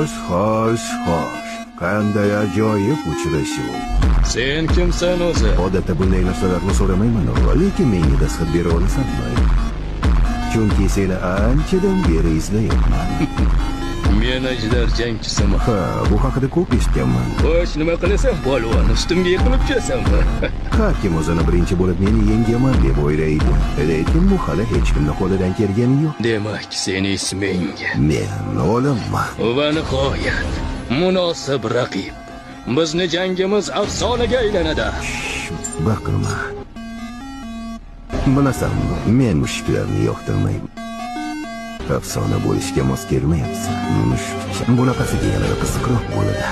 Xo'sh. Qanday ajoyib uchrashuv. Sen kimsan o'zi? Odatda bunday narsalarni so'ramayman, lekin menga dastxat bera olasanmi? Chunki seni anchadan beri izlayapman. Men ajdar jangchisiman. Ha, bu haqida ko'p eshitganman. Xo'sh, nima qilasan? Polvon ustimga yiqilib kelasanmi? Har kim o'zini birinchi bo'lib meni yengaman deb o'ylaydi. Lekin bu hali hech kimni qo'lidan kelgani yo'q. Demak, seni isming. Men o'limman. Va nihoyat munosib raqib. Bizni jangimiz afsonaga aylanadi. Baqirma. Bilasanmi, men mushuklarni yoqtirmayman. Afsona bo'lishga mos kelmayapsan. Mushukcha. Bunaqasiga yanada qiziqroq bo'ladi.